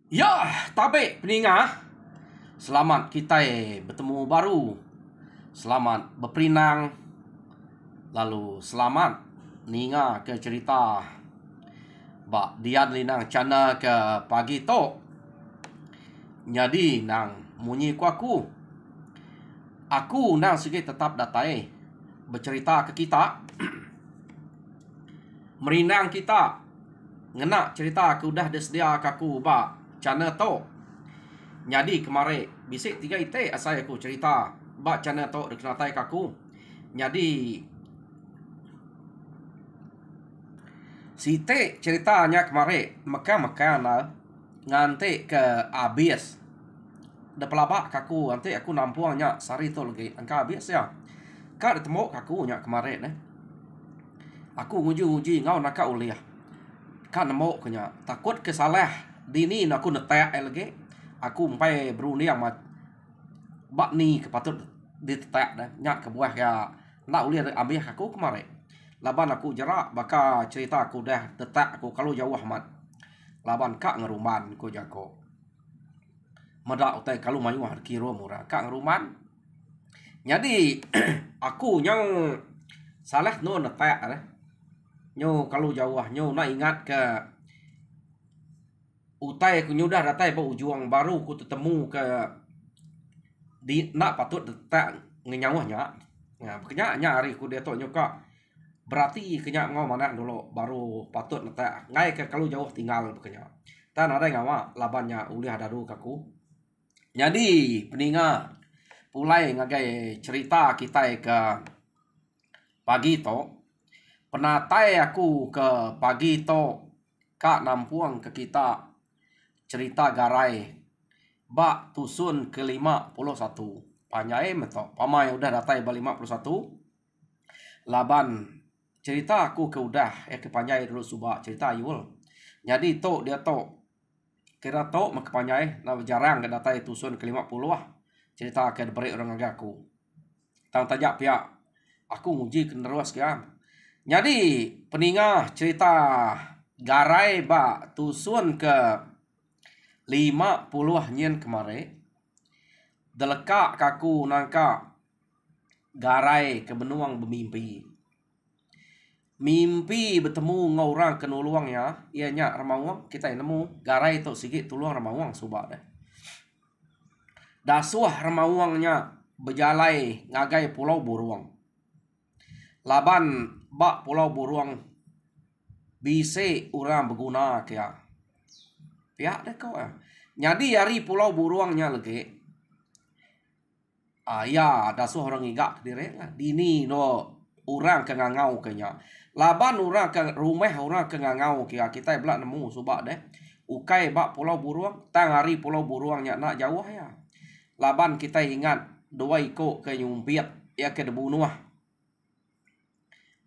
Ya, tabe peninga. Selamat kita bertemu baru. Selamat berperinang. Lalu selamat ninga ke cerita bak dian linang cana ke pagi tok. Jadi nang munyi ku aku. Aku nang sige tetap datai bercerita ke kita. Merinang kita. Ngena cerita aku dah sedia kaku bak cana tok. Jadi kemarin bisik tiga ite asal aku cerita bak cana tok dekenatai kaku. Jadi si te ceritanya kemarin makan ngante ke abis da pelabak kaku nanti aku nampuangnya sari to lagi angka abis ya kak ditemu kaku nya kemarin aku nguji ngau nak uliah kan nemu kenya takut kesalah dini aku netek lagi aku sampai berunding mat bak ni kepatut ditetek dah nyak ke buah ya nak uliah ambil aku kemarin laban aku jerak baka cerita aku dah tetak aku kalau jauh amat laban kak ngeruman ko jako medak utai kalau mayu har kiro murah kak ngeruman jadi aku nyong salah no netek nyo kalau jauh nyo nak ingat ke utai aku nyudah datai ba ujuang baru ku tetemu ke di nak patut detak ngenyawahnya kenya nyari ku dia tok nyoka berarti kenya ngau mana dulu baru patut neta ngai ke kalau jauh tinggal bekenya tan ada ngawa labannya uliah daru kaku jadi peninga pulai ngagai cerita kita ke pagi to penatai aku ke pagi to kak nampuang ke kita cerita garai bak tusun ke 51 panjai meto pamai udah datai ba 51 laban cerita aku ke udah ke panjai dulu subak cerita yul jadi to dia to kira to mak panjai na jarang ke datai tusun ke 50 lah cerita ke beri orang aku tang tajak pihak aku nguji kenerus kan jadi peningah cerita garai ba tusun ke 50 nyen kemarin deleka kaku nangka garai ke benuang bermimpi mimpi bertemu ngorang kenuluang ya ianya remawang kita nemu garai to sigit tuluang remawang subak dah dasuah remawangnya berjalai ngagai pulau buruang laban bak pulau buruang bise orang berguna kaya pihak deh kau jadi hari pulau buruangnya lagi ya dasuah orang igak direk lah dini no orang kengangau kenya laban orang ke rumah orang kengangau kaya kita belak nemu subak deh ukai bak pulau buruang tang hari pulau buruangnya nak jauh ya laban kita ingat dua iko ke nyumpiat ya ke debunuah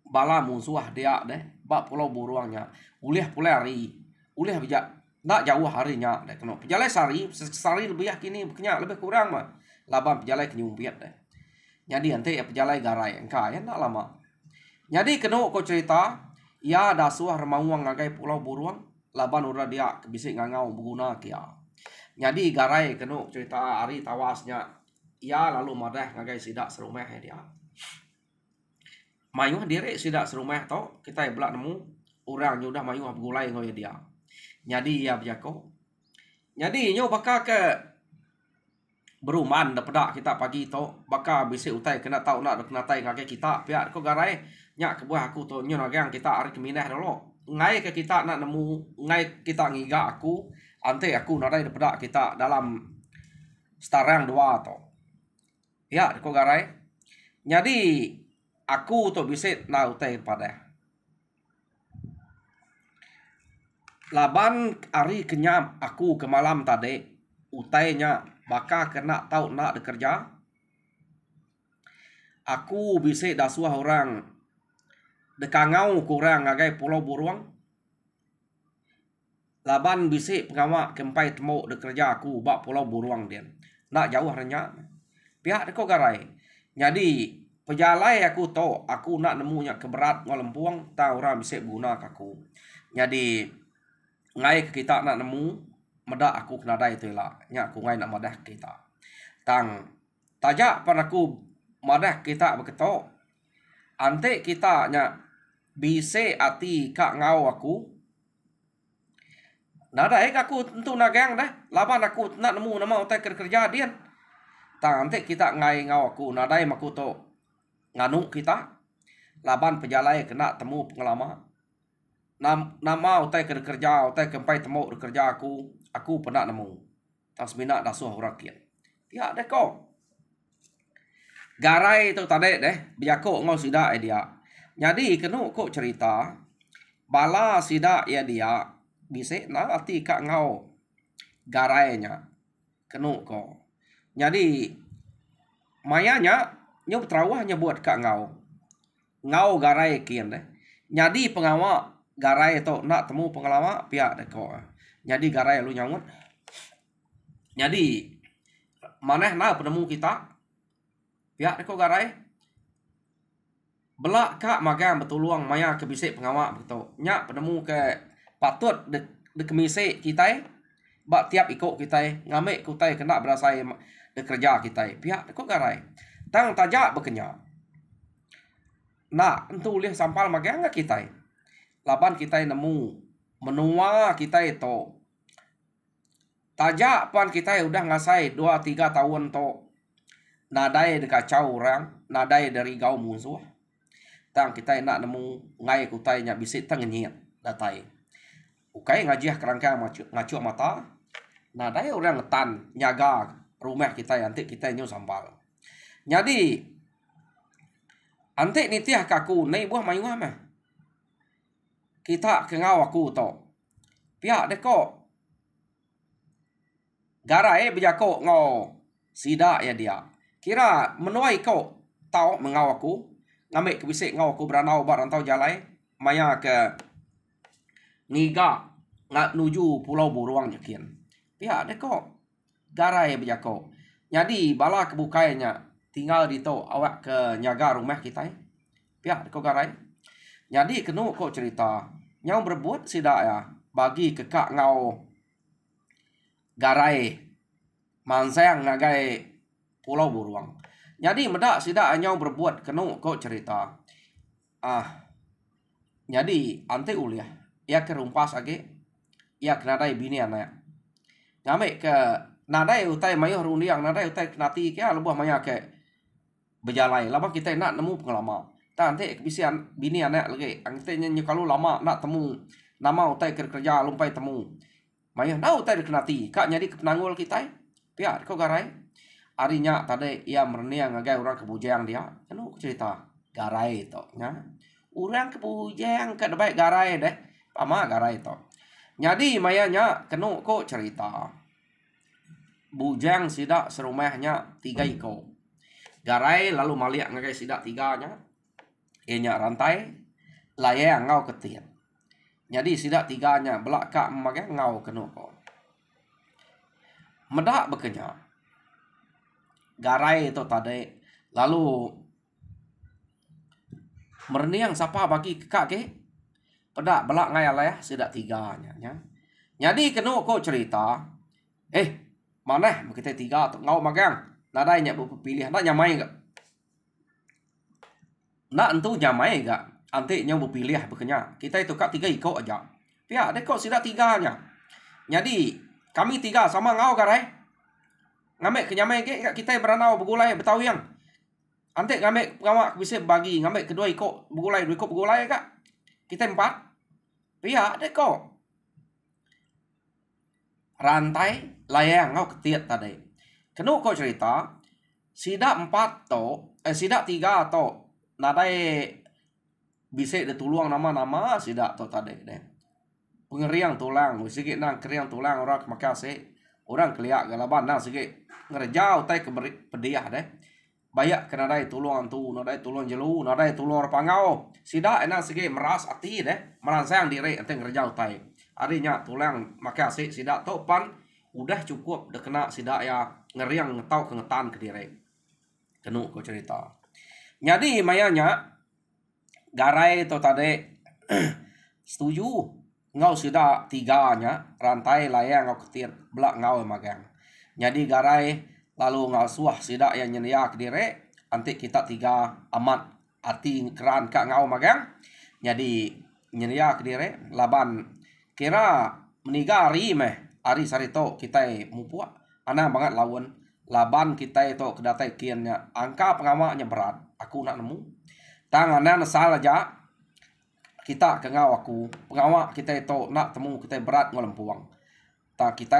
bala musuh dia deh bak pulau buruangnya uliah hari uliah bijak nak jauh harinya deh kena pejalai sari lebih kini kenya lebih kurang mah laban pejalai ke nyumpiat deh jadi nanti ya pejalai garai engka ya nak lama jadi kena ko cerita ya dasuah remawang ngagai pulau buruang laban ura dia kebisik ngangau berguna kia jadi garai kena cerita hari tawasnya ya lalu madah ngagai sidak serumah dia mayu diri sidak serumah to kita belak nemu orang nyudah mayu bergulai ngoy dia jadi ya bejako jadi nyo bakal ke beruman dapat kita pagi to baka bisi utai kena tahu nak kena tai ngake kita pihak ko garai nya ke buah aku to nyo nagang kita ari keminah dulu ngai ke kita nak nemu ngai kita ngiga aku ante aku nadai dapat kita dalam starang dua to ya ko garai jadi aku to bisi na utai pada laban ari kenyam aku ke malam tadi utainya baka kena tahu nak bekerja aku bisa dasuah orang dekangau kurang ngagai pulau buruang laban bisa pengamak kempai temu bekerja aku bak pulau buruang dia nak jauh hanya pihak deko garai jadi pejalai aku to aku nak nemunya keberat ngolempuang tahu orang bisa guna aku jadi ngai kita nak nemu meda aku kena dai tu lah nya aku ngai nak madah kita tang tajak pan aku madah kita beketo ante kita nya bise ati kak ngau aku nada aku tentu nagang dah laban aku nak nemu nama utai kerja dian tang ante kita ngai ngau aku nadai maku to nganu kita laban pejalai kena temu pengalaman nama utai kerja utai kempai temu kerja aku pernah nemu tas mina dasuh rakyat ya deh kok garai tu tadi deh biako ngau sida dia jadi kenu kok cerita bala sida ya dia bisa na arti kak ngau garainya kenu kok jadi mayanya nyup terawahnya buat kak ngau garai kian deh jadi pengawa garai tu nak temu pengalaman pihak deh kok jadi garai lu nyaut jadi maneh na penemu kita pihak deh kok garai belak kak magang betuluang maya ke bisik pengawak betul nyak penemu ke patut de kemise kita bak tiap ikut kita ngamek kutai kena berasai de kerja kita pihak kok garai tang tajak berkenya nak entu lih sampal magang kita laban kita nemu menua kita itu tajak pan kita udah ngasai 2-3 tahun to nadai de kacau orang nadai dari gau musuh tang kita nak nemu ngai kutai nya bisik tang nyiat datai ukai ngajiah kerangka ngacu mata nadai orang ngetan nyaga rumah kita nanti kita nyu sambal jadi ante nitiah kaku nei buah mayuah mah kita kengau aku to pihak deko garai bejako ngau sida ya dia kira menuai kau tau mengau aku ngambil ke bisik ngau aku beranau barantau jalai maya ke niga ngat nuju pulau buruang nyakian pihak deko garai bejako jadi bala kebukainya tinggal di to awak ke nyaga rumah kita pihak deko garai jadi kenu kok cerita nyau berbuat sida ya bagi kekak ngau garai mansang ngagai pulau buruang jadi medak sida nyau berbuat kenu kok cerita jadi ante uliah ya ke rumpas age ya kenadai bini anak ngame ke nadai utai mayo rundiang nadai utai kenati ke lebuh maya ke berjalai lama kita nak nemu pengalaman tak ante bisian bini anak lagi ante nyu kalau lama nak temu nama utai kerja lumpai temu maya dah utai kenati kak jadi kepenangul kita pihak kau garai arinya tadi ia merniang ngagai orang kebujang dia kenu cerita garai to nya orang kebujang ke baik garai deh pama garai to jadi mayanya kenu kok cerita bujang sidak serumahnya 3 iko garai lalu maliak ngagai sidak 3-nya enya rantai layang ngau ketian jadi sidak 3-nya belak kak magai ngau kenu kok medak bekenya garai itu tadi lalu merniang siapa bagi kak ke pedak belak ngai lah ya sidak 3-nya nya jadi kenu kok cerita mana kita 3 tu ngau magang nadai nya pilih nak nyamai gak nak entu nyamai gak ante nya pilih bekenya kita itu kak 3 iko aja pihak deh kok sidak 3-nya jadi kami 3 sama ngau garai ngamek kenyamai ke kita beranau begulai betawiang ante ngamek ngawak bisa bagi ngamek kedua iko begulai 2 iko begulai kak kita 4 pihak deh kok rantai layang ngau ketiat tadi kenu kok cerita sidak 4 to sidak 3 to nadai bisa dituluang nama-nama sidak to tadi deh pengeriang tulang sikit nang keriang tulang orang makase orang keliak galaban nang sikit ngerjau tai ke pediah deh bayak kena dai tuluang tu nadai tuluang jelu nadai tulur pangau sidak nang sikit meras ati deh merangsang diri ente ngerjau tai arinya tulang makase sidak to pan udah cukup dah kena sidak ya ngeriang ngetau kengetan ke diri kenu ko cerita jadi mayanya garai to tadi setuju ngau sida tiganya rantai layang ngau ketir belak ngau magang. Jadi garai lalu ngau suah sida yang nyenia kedire anti kita tiga amat ati keran kak ngau magang. Jadi nyenia kedire laban kira meniga hari meh hari sarito kita mupua ana banget lawan laban kita itu kedatai kiannya angka pengamaknya berat aku nak nemu tanganan salah aja kita ke ngau aku pengawak kita itu nak temu kita berat ngolempuang tak kita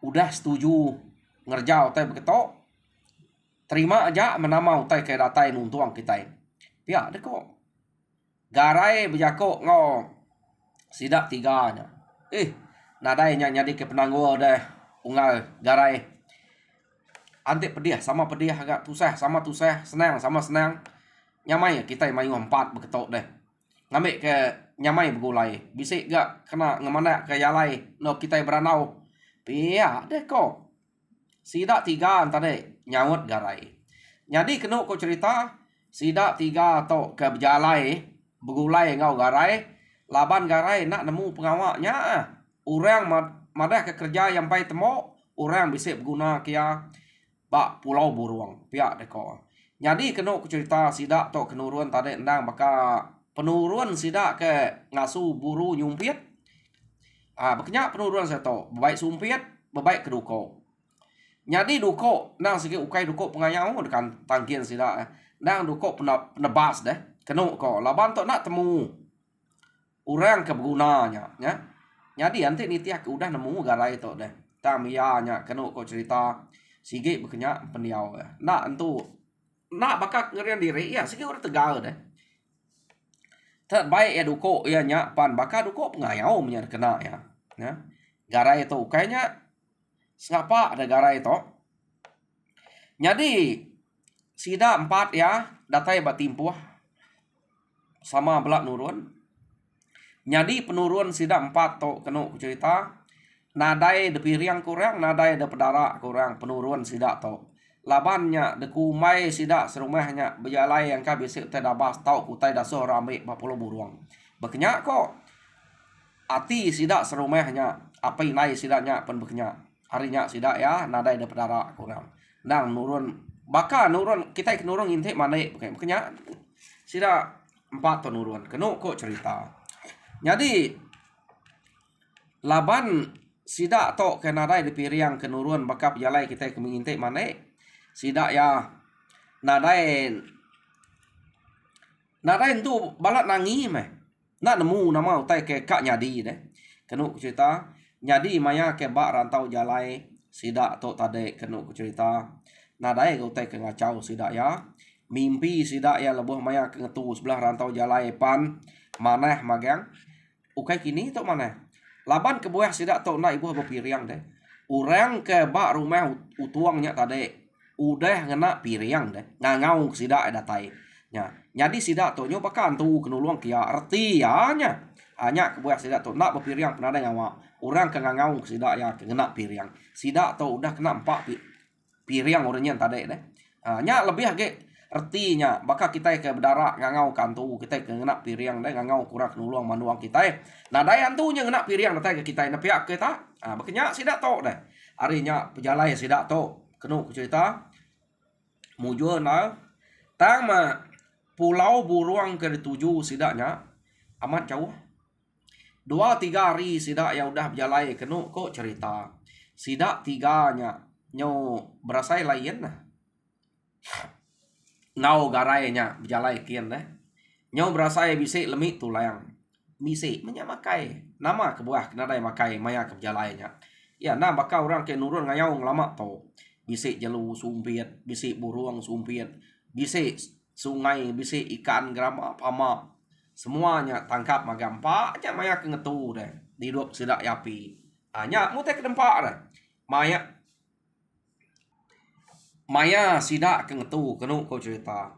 udah setuju ngerjau teh begitu terima aja menamau teh ke datai nuntuang kita pihak deh kok garai bejako ngau sidak tiganya nadainya nyadi ke penangguh deh unggal garai antik pedih sama pedih agak tusah sama tusah senang sama senang nyamai kita main empat beketok deh ngambil ke nyamai begulai bisik gak kena ngemana ke yalai no kita beranau pihak deh kok sidak tiga tadi nyawut garai jadi kena kok cerita sidak tiga atau ke bejalai begulai ngau garai laban garai nak nemu pengawaknya orang madah ke kerja yang pai temo orang bisik berguna kia bak pulau buruang pihak deh kok. Jadi kena cerita sidak tok kenurun tadi endang baka penurun sidak ke ngasu buru nyumpit. Bekenya penurun saya tok baik sumpit baik keduko. Jadi duko nang sikit ukai duko pengayau dekan tangkian sidak. Nang duko penebas deh. Kena ko laban tok nak temu orang kebergunanya ya. Jadi nanti nitiak udah nemu garai tok deh. Tamianya kena ko cerita sige bekenya pendiau ya. Nak entu nak bakak ngerian diri ya sikit orang tegal deh terbaik ya duko ya nyak pan bakal duko pengayau punya kena ya garai itu kayaknya ngapa ada garai itu jadi sida 4 ya datai batimpuh sama belak nurun jadi penurun sida 4 to kena cerita nadai depi riang kurang nadai de pedara kurang penurun sida to labannya dekumai sidak serumahnya bejalai yang ka bisik teh dabas tau kutai daso rame 40 buruang bekenya kok ati sidak serumahnya apa inai sidaknya pen bekenya harinya sidak ya nadai de pedara kurang nang nurun baka nurun kita nurun intek mana bekenya sidak 4 to nurun kenu kok cerita jadi laban sidak to ke nadai de piriang kenurun baka bejalai kita kemintek mana sidak ya nadain tu balat nangi meh nak nemu nama utai ke kak nyadi deh kenu cerita nyadi maya ke bak rantau jalai sidak to tade kenu cerita nadai utai ke ngacau sidak ya mimpi sidak ya lebuh maya ke ngetu sebelah rantau jalai pan maneh magang ukai kini to maneh laban ke buah sidak to nak ibu bepiriang deh orang ke bak rumah utuangnya tade udah ngena piriang deh ngangau sidak datai nya jadi sidak to nyo pakan tu kenuluang kia arti ya nya hanya kebuah sidak to nak bepiriang pernah ada ngawa orang ke ngangau sidak ya kena piriang sidak to udah kena 4 piriang orangnya tadi deh nya lebih age artinya baka kita ke bedara ngangau kantu kita ke ngena piriang deh ngangau kurang kenuluang manuang kita nah dayan tu nya ngena piriang datai ke kita na pihak kita bekenya sidak to deh arinya pejalai sidak to kenu cerita mujur na tama pulau buruang ke dituju sidaknya amat jauh 2-3 hari sidak yang udah berjalai kenu kok cerita sidak 3-nya nyo berasai lain nah ngau garainya berjalai kian deh nyo berasai bisik lemik tulang bisik menyamakai nama kebuah kenadai makai maya ke berjalainya ya nah bakal orang ke nurun ngayau lama to bisik jalu sumpit bisik buruang sumpit bisik sungai bisik ikan grama pama semuanya tangkap magampa aja maya ke ngetu deh hidup sidak yapi hanya mutai ke tempat deh maya sidak ke ngetu kenu kau cerita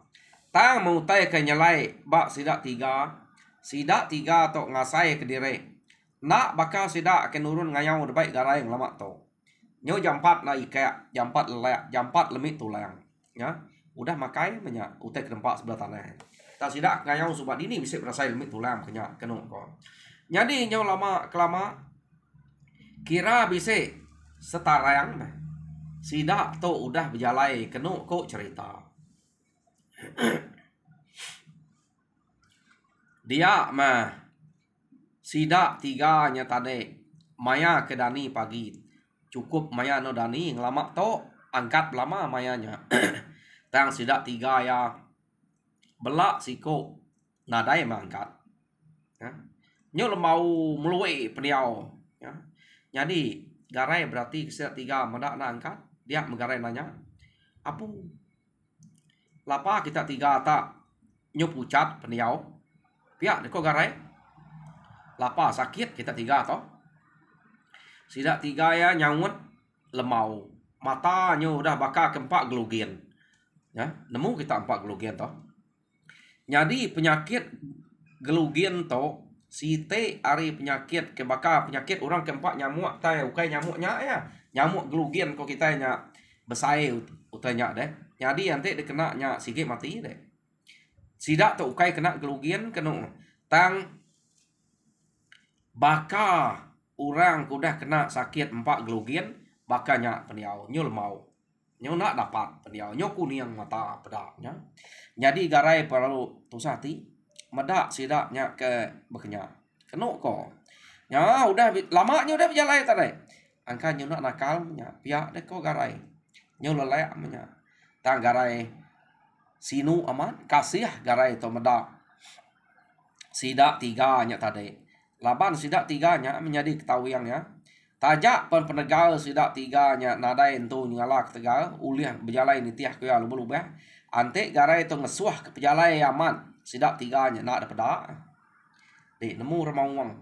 tang mutai ke nyalai bak sidak 3 to ngasai ke dire nak bakal sidak ke nurun ngayau debai garai yang lama to nyo jam 4 na ika jam 4 lelak jam 4 lemik tulang ya udah makai banyak utek tempat sebelah tanah ta sidak ngayau subat ini bisa berasai limit tulam kenya kenu ko. Jadi nyau lama kelama kira bisa setarang sidak to udah berjalai kenu ko cerita. Dia mah sidak tiganya tadi maya ke Dani pagi cukup maya no Dani ngelama to angkat lama mayanya. Tang sidak tiga ya belak siko nadai mangkat ya. Nyo mau meluai peniau ya. Jadi garai berarti sidak tiga medak na angkat dia menggarai nanya apu lapa kita tiga tak nyo pucat peniau pihak deko garai lapa sakit kita tiga toh sidak tiga ya nyawut lemau matanya udah bakal kempak gelugian ya nemu kita empat gelugian toh jadi penyakit gelugian toh site ari penyakit kebaka penyakit orang keempat nyamuk tai ukai nyamuknya ya nyamuk gelugian kok kita nya besai utanya deh jadi nanti dikena nya sige mati deh sidak tuh ukai kena gelugian kena tang baka orang kudah kena sakit empat gelugian bakanya peniau nyul mau nyo nak dapat peniau nyo kuning mata pedaknya jadi garai perlu tusati medak sidaknya ke bekenya keno ko ya udah lamanya udah berjalan tadi angka nyo nak nakalnya pihak dek ko garai nyo lelek amanya tang garai sinu aman kasih garai to medak sidak tiganya tadi laban sidak tiganya menjadi ketawiannya tajak pen penegal sidak tiganya nadai entu nyalak tegal uliah berjalan ini tiah kaya lubah ante garai to ngesuah ke pejalai aman sidak tiganya nak ada pedak di nemu remawang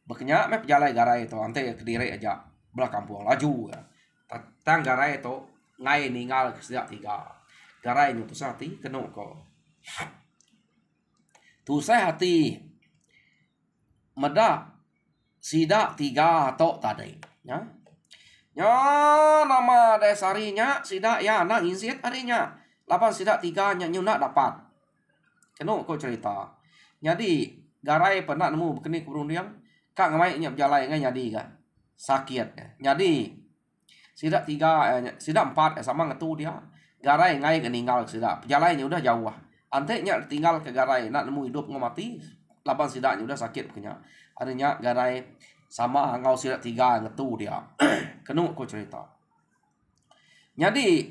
bekenya me pejalai garai to ante kediri aja belah kampung laju ya tang garai to ngai ningal ke sidak tiga garai nu tusati keno ko tusai hati medak sidak tiga tok tadi ya ya nama dasarinya sidak ya nak insit harinya lapan sidak tiganya nyuna dapat keno ko cerita jadi garai pernah nemu bekeni keberundian kak ngamai nya berjalan ngai jadi kan sakit ya jadi sidak tiga sidak empat sama ngetu dia garai ngai keninggal sidak jalannya udah jauh ante nya tinggal ke garai nak nemu hidup ngamati lapan sidaknya udah sakit punya adanya garai sama ngau sidak tiga ngetu dia kenu ko cerita jadi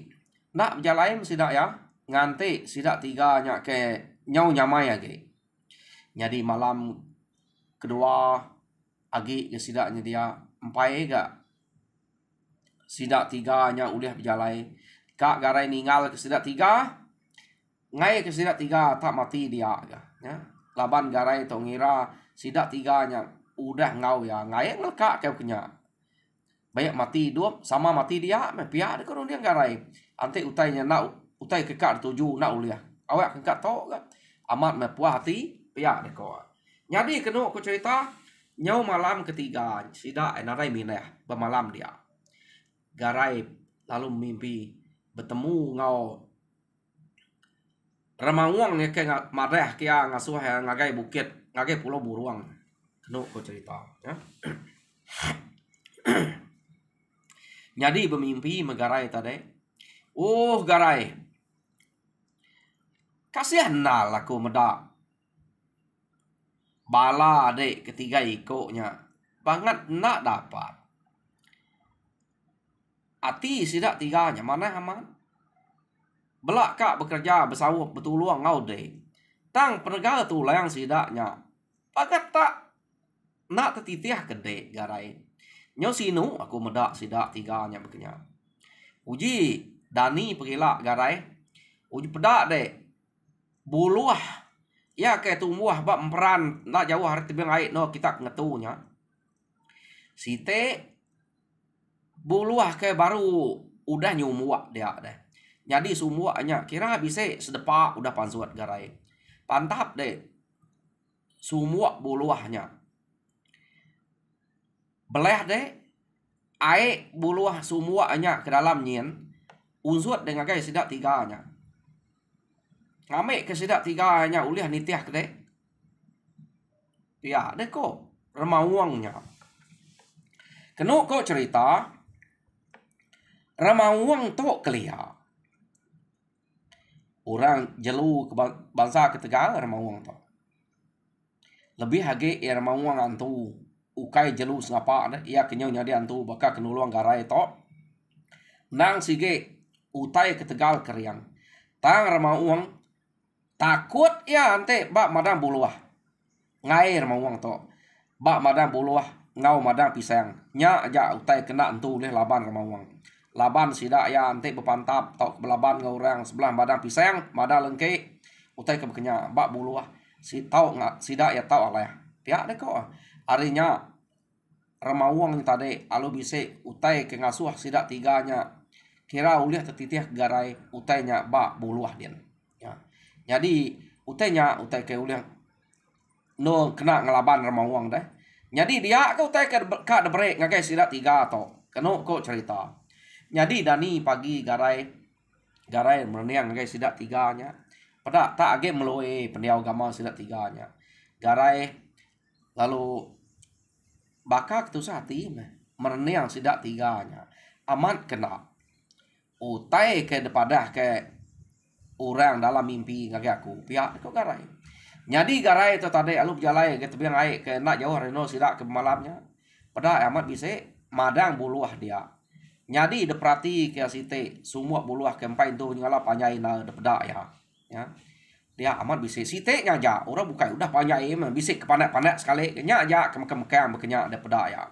nak berjalan sidak ya ngante sidak tiga nya ke nyau nyamai lagi jadi malam kedua agi ke sidaknya dia empai gak sidak tiga nya udah berjalan kak garai ninggal ke sidak tiga ngai ke sidak tiga tak mati dia ya laban garai to ngira sidak tiganya udah ngau ya ngai ngelka kau kenya banyak mati dua sama mati dia me pihak de dia garai ante utainya nak utai kekak tuju nak uliah awak kekak to amat me puas hati pihak de ko jadi kenu aku cerita nyau malam ketiga sidak narai minah bermalam dia garai lalu mimpi bertemu ngau remawang ya kayak marah kia ngasuh ya ngagai bukit ngagai pulau buruang kenu ko cerita ya jadi bermimpi megarai tadi garai kasihan nal aku medak bala dek ketiga ikutnya banget nak dapat ati sidak tiganya mana aman belak kak bekerja bersawuh betuluang ngau deh tang penegal tu layang sidaknya pakat tak nak tetitiah gede garai nyo sinu aku medak sidak tiganya bekenya uji Dani pegila garai uji pedak deh buluah ya kayak tumbuh bak emperan nak jauh hari tebing air no kita ngetunya site buluah kayak baru udah nyumuak dia deh jadi sumuaknya kira bisa sedepak udah pansuat garai pantap deh sumuak buluahnya beleh deh air buluah sumuaknya ke dalam nyin unsut dengan kayak sidak tiganya Ngame ke sidak tiga nya ulih nitiah kede. Ya, deh kok remawangnya. Keno kok cerita remawang tok kelia. Orang jelu ke bangsa ke Tegal remawang tok. Lebih hage ya remawang antu ukai jelu sengapa ia kenyau nyadi antu baka kenuluang garai tok. Nang sige utai ke Tegal keriang. Tang remawang takut ya ante bak madang buluah. Ngai remawang tok. Bak madang buluah ngau madang pisang. Nya aja utai kena antu leh laban remawang. Laban sidak ya ante bepantap tok belaban ngau orang sebelah madang pisang, madang lengke utai ke bekenya bak buluah. Si tau nggak sidak ya tau aleh. Pihak deh kok. Arinya remawang tadi alu bise utai ke ngasuh sidak tiganya. Kira uliah tetitiah garai utainya bak buluah dia. Ya. Jadi utainya utai ke uliah no kena ngelaban remawang deh. Jadi dia ke utai ke debrek ngakai sidak tiga to. Keno kok cerita. Jadi Dani pagi garai mereniang ngakai sidak tiganya. Pada tak age meloe pendiau agama sidak tiganya. Garai lalu bakak tu sati mereniang sidak tiganya. Amat kena. Utai ke depadah ke orang dalam mimpi ngake aku. Pihak kok garai. Jadi garai itu tadi alu berjalai ke tebiang air ke nak jauh reno sidak ke malamnya. Pada amat bisa madang buluah dia. Jadi deprati ke site semua buluah kempai itu nyala panjai na depeda ya. Ya. Dia amat bisa site ngaja orang bukai udah panjai mah bisa kepanak-panak sekali nya aja kemek-kemek bekenya depeda ya.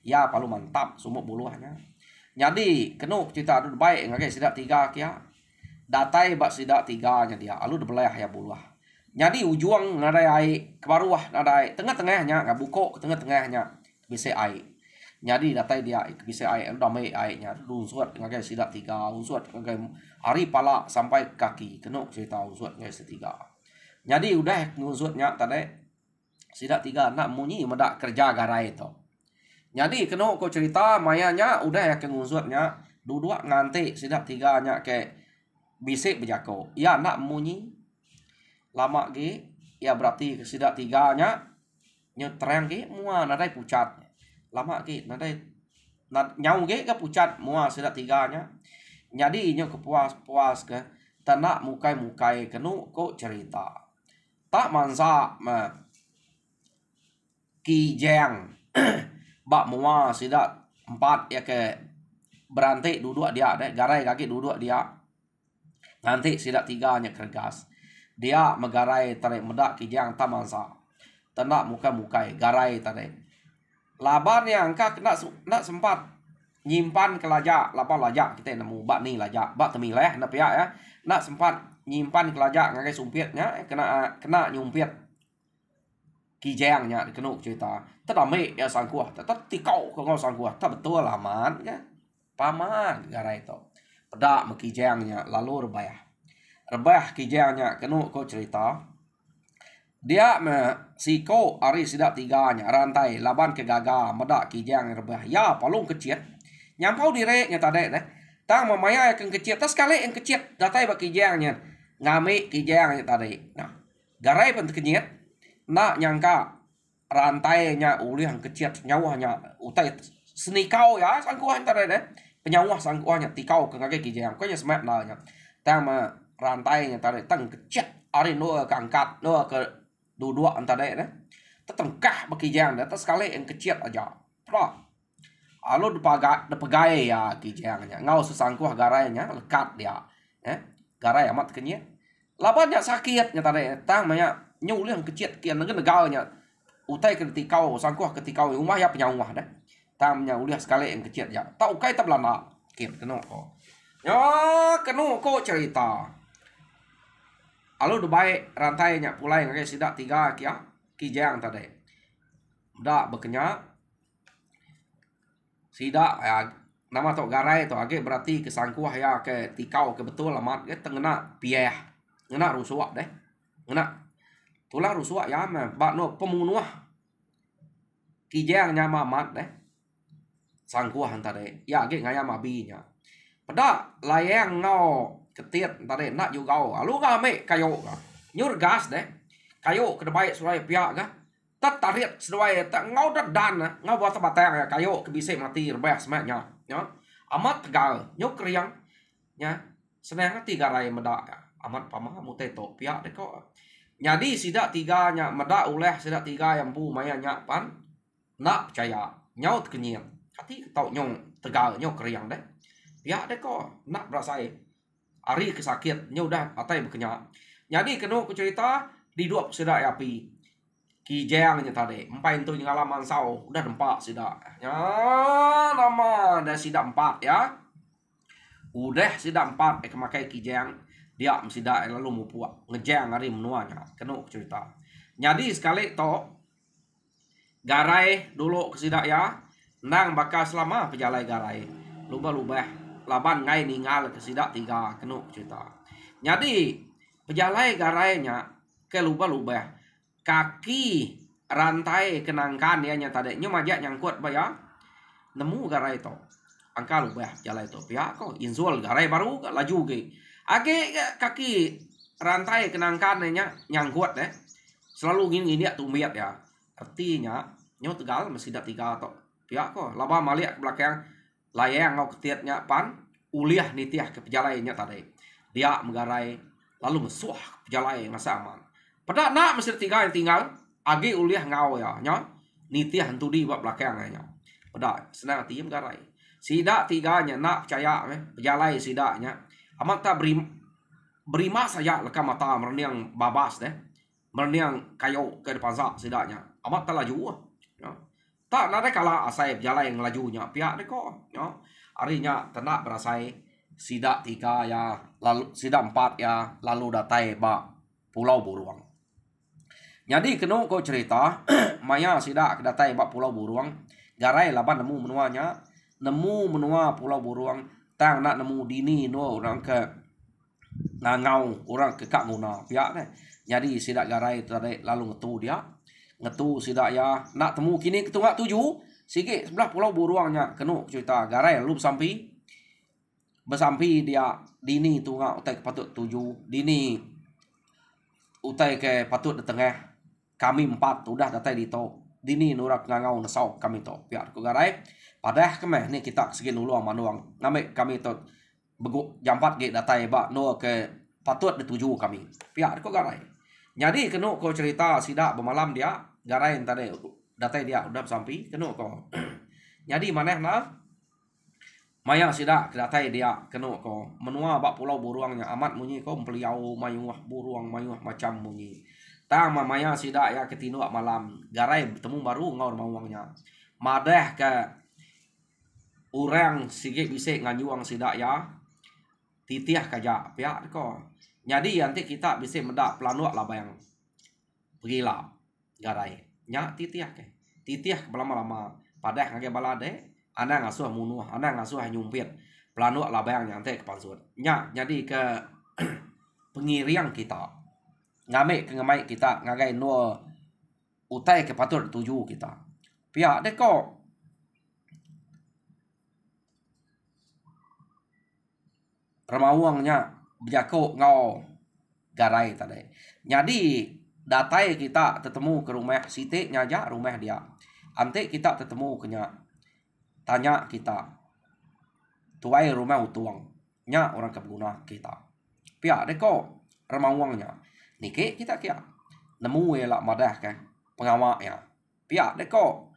Ya palu mantap semua buluahnya. Jadi kenu cerita adu baik ngagai sidak tiga kia. Datai bak sidak tiganya dia alu debeleh ya buluah. Jadi ujung ngadai air ke bawah ngadai tengah-tengahnya nggak buko ke tengah-tengahnya bisa air. Jadi datai dia bisa air damai airnya unsut ngagai sidak tiga unsut ngagai hari pala sampai kaki kenu cerita unsut ngagai setiga. Jadi udah unsutnya tadi sidak tiga nak munyi medak kerja garai itu. Jadi kenu kau cerita mayanya udah ya ke unsutnya dua nganti sidak tiganya ke bisik berjako. Ya nak munyi lama ge ya berarti ke sidak tiganya nyetreng ge mua nadai pucat. Lama ke nadai nyau ge ke pucat mua sidak tiganya. Jadi nyo kepuas-puas ke tanak mukai-mukai kenu kok cerita. Tak mansa ma Ki Jeng bak mua sidak empat ya ke berantik duduk dia deh garai kaki duduk dia. Nanti sidak tiganya kergas. Dia megarai tarik medak Ki Jeng tak mansa. Tanak mukai-mukai garai tarik. Laban yang kak nak sempat nyimpan ke lajak, lapan lajak kita nemu bak ni lajak, bak temileh nak pihak ya. Nak sempat nyimpan ke lajak ngagai sumpitnya kena nyumpit Ki Jengnya kenu cerita. Terdame ya sangkuah, tetap tikau ke ngau sangkuah. Tak betul laman ya. Paman gara itu. Pedak me Ki Jengnya lalu rebayah. Rebayah Ki Jengnya kenu kau cerita. Dia me siko ari sidak tiganya rantai laban ke gaga medak Ki Jeng rebah ya palung kecil nyampau direknya tadi deh tang mamaya yang kecil tas sekali yang kecil datai bak Ki Jengnya ngame Ki Jengnya tadi nah garai pun kenyit nak nyangka rantainya uli yang kecil nyawahnya utai senikau ya sangkuhan tadi deh penyawah sangkuhannya tikau ke ngake Ki Jeng kau nya semat nanya tang ma rantainya tadi tang kecil ari no kangkat no ke dua antara deh tetengkah bagi Jeng dah sekali yang kecil aja pro alo depagai ya Ki Jengnya ngau sesangkuh garainya lekat dia garai amat kenyit labannya sakitnya tadi tang banyak nyul yang kecil kian negalnya utai ketikau sangkuh ketikau rumah ya penyawah dah tang nya uliah sekali yang kecil ya tau kai tablana kit keno ko ya keno ko cerita Alo udah baik rantainya pulai ngakai sidak tiga kia Ki Jeng tadi. Dak bekenya sidak ya nama tok garai to age berarti kesangkuah ya ke tikau ke betul amat ke tengena pieh. Ngena rusuak deh. Ngena tulah rusuak ya mah bak no pembunuh. Ki Jeng nya mamat deh. Sangkuah tadi. Ya age ngaya mabinya. Pada layang ngau ketiet tadi nak juga alu kami kayo nyur gas deh kayo ke baik surai pihak ka tat tarit surai tak ngau dak dan ngau buat batang ya kayo ke bisa mati rebah semaknya ya amat tegal nyuk kriang ya senang tiga rai medak amat pamah mutai to pihak deh kok jadi sidak tiganya medak oleh sidak tiga yang pu maya nyak pan nak percaya nyaut kenyang hati tau nyong tegal nyok kriang deh pihak deh kok nak berasai hari kesakit nya udah atai berkenyak jadi kena aku cerita di dua sidak api kijang nya tadi empat itu ngalaman sau udah empat sidak ya nama dah sidak empat ya udah sidak empat kemakai kijang dia sidak lalu mau puak ngejang hari menuanya kena aku cerita jadi sekali to garai dulu ke sidak ya nang bakal selama pejalai garai lubah-lubah laban ngai ninggal ke sidak tiga kena cerita jadi pejalai garainya ke lubah-lubah kaki rantai kenangkan ya nyata dek nyu majak nyangkut bayar nemu garai to angka lubah jalai to pihak kok insul garai baru laju ke age kaki rantai kenangkan nya nyangkut deh selalu gini dia tumiat ya artinya nyu tegal mesti dak tiga to pihak kok laba malik ke belakang layang ngau ketiatnya pan uliah nitiah ke pejalainya tadi dia menggarai lalu mesuah pejalai masa aman pada nak mesti tiga yang tinggal agi uliah ngau ya nya nitiah hantu di bab belakang nya pada senang hati menggarai sidak tiganya nak percaya pejalai sidaknya amat tak berima saja leka mata merniang babas deh merniang kayu ke depan sak sidaknya amat tak laju ya tak nada kala asai pejalai yang lajunya pihak deh kok ya harinya tenak berasai sidak tiga ya lalu sidak empat ya lalu datai ba Pulau Buruang jadi kena kau cerita maya sidak datai ba Pulau Buruang garai laban nemu menuanya nemu menua Pulau Buruang tang nak nemu dini no orang ke ngangau orang ke kak nguna pihak deh jadi sidak garai tadi lalu ngetu sidak ya nak temu kini ketunggak tujuh sikit sebelah Pulau Buruangnya kena cerita garai lalu bersampi dia dini tunggak utai ke patut tujuh dini utai ke patut di tengah kami empat udah datai di to dini nurak ngangau nesau kami to biar ku garai padah kemeh ni kita segin dulu manuang name kami to beguk jampat ge datai ba no ke patut di tujuh kami biar ku garai jadi kena ko cerita sidak bermalam dia garai tadi datai dia udah sampai kena ko jadi maneh nah maya sidak datai dia kena ko menua bak Pulau Buruangnya amat munyi ko meliau mayuah buruang mayuah macam munyi tang maya sidak ya ketinu malam garai bertemu baru ngaur mauangnya madah ke urang sigit bisik nganyuang sidak ya titiah kaja pihak ko jadi nanti kita bisa medak planuak lah bayang pergilah garai nya titiah lama-lama padah ngage balade ana ngasuh munuh ana ngasuh nyumpit planuak lah bayang nanti ke pansut nya jadi ke pengiriang kita ngame ke ngamai kita ngagai no utai ke patut tuju kita pihak deh kok remawangnya berjako ngau garai tadi jadi datai kita ketemu ke rumah Siti nyaja rumah dia ante kita ketemu kenya tanya kita tuai rumah utuang nya orang kebuna kita pihak deh kok remawangnya nike kita kia nemu ya lah madah kan pengamak ya pihak deh kok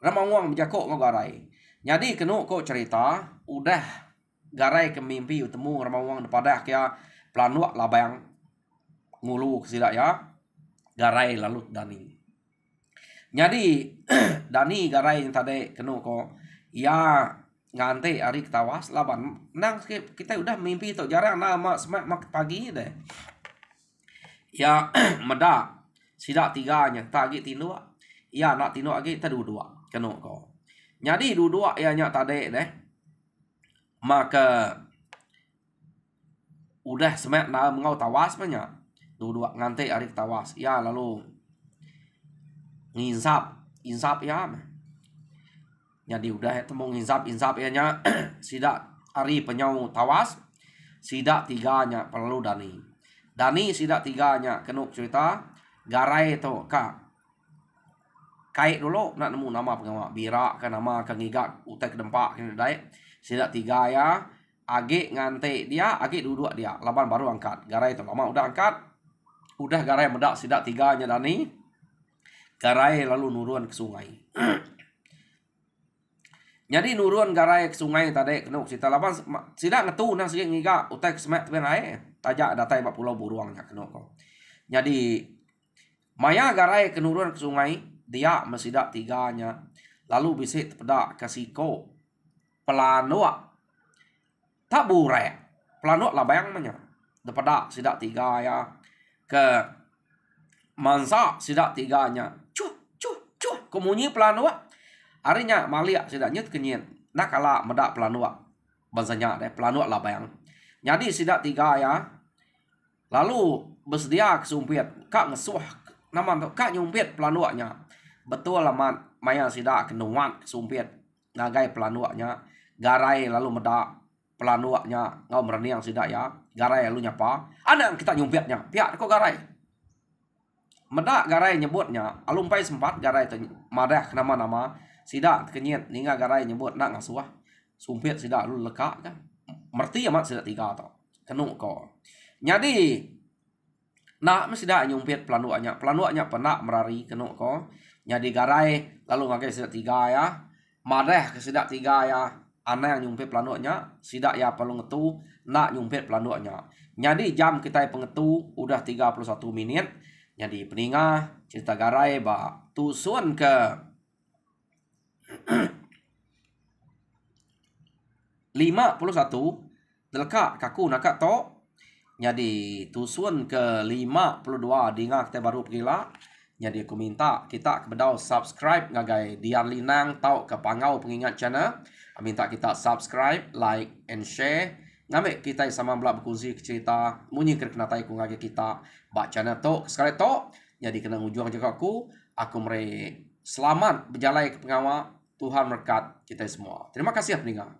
remawang berjako ngau garai jadi kena kok cerita udah garai ke mimpi utemu remawang depadah kia planuak labayang ngulu kesidak ya garai lalu dani jadi dani garai yang tadi kena ko ya ngante hari ketawas laban nang kita udah mimpi tu jarang nama semak mak pagi deh ya meda sidak tiganya tagi tinu ya nak tinu lagi kita dua kena ko jadi dua ya nya tadi deh maka udah semak na mengau tawas banyak dua ngante hari tawas ya lalu insap ya jadi udah temu insap ya nya sidak hari penyau tawas Sidak tiganya perlu Dani. Dani sidak tiganya kenuk cerita garai to kak. Kait dulu nak nemu nama pengawak Bira ke nama kengigak utek dempak kini dai. Sidak tiga ya. Agi ngante dia, agi duduk dia. Laban baru angkat. Garai to lama udah angkat. Udah garai medak sidak tiganya Dani. Garai lalu nurun ke sungai. Jadi nurun garai ke sungai tadi kenuk cerita laban sidak ngetu nang sikit ngiga utek semek tepen ae. Tajak datai bak pulau buruangnya kenuk ko. Jadi maya garai ke nurun ke sungai, dia mesidak tiganya. Lalu bisik pedak kasiko pelanua. Tak burek. Pelanua lah bayang manya. Depedak sidak tiga ya. Ke mansa sidak tiganya. Cuh. Kemunyi pelanua. Harinya maliak sidak nyet kenyit. Nak kala medak pelanua. Bansanya deh pelanua lah bayang. Jadi sidak tiga ya. Lalu bersedia kesumpit. Kak ngesuah. Nama tu kak nyumpit pelanuaknya. Betul lah maya sidak kenuan kesumpit. Ngagai pelanuaknya. Garai lalu medak pelanuaknya. Ngau mereniang sidak ya. Garai lalu nyapa. Ada yang kita nyumpitnya. Pihak kok garai. Medak garai nyebutnya. Alumpai sempat garai tu madah nama-nama. Sidak kenyit. Ningga garai nyebut nak ngasuah. Sumpit sidak lalu lekak kan. Merti amat sidak tiga tau. Kenuk kau. Jadi nak mesti dah nyumpit pelanuaknya. Pelanuaknya pernah merari kenuk ko. Jadi garai lalu ngagai sidak tiga ya. Madah ke sidak tiga ya. Ana yang nyumpit pelanuaknya. Sidak ya perlu ngetu. Nak nyumpit pelanuaknya. Jadi jam kita pengetu udah 31 menit. Jadi peningah cerita garai ba tusun ke 51. Delekak kaku nakak to. Jadi tusun ke 52 dengar kita baru pergi lah. Jadi aku minta kita kebedau subscribe ngagai Dian Linang tau ke pangau pengingat channel. Minta kita subscribe, like and share. Ngambil kita sama belak berkongsi cerita munyi kena tai ku ngagai kita bak channel to sekali to. Jadi kena ujung juga aku mere selamat berjalan ke pengawal. Tuhan berkat kita semua. Terima kasih pendengar.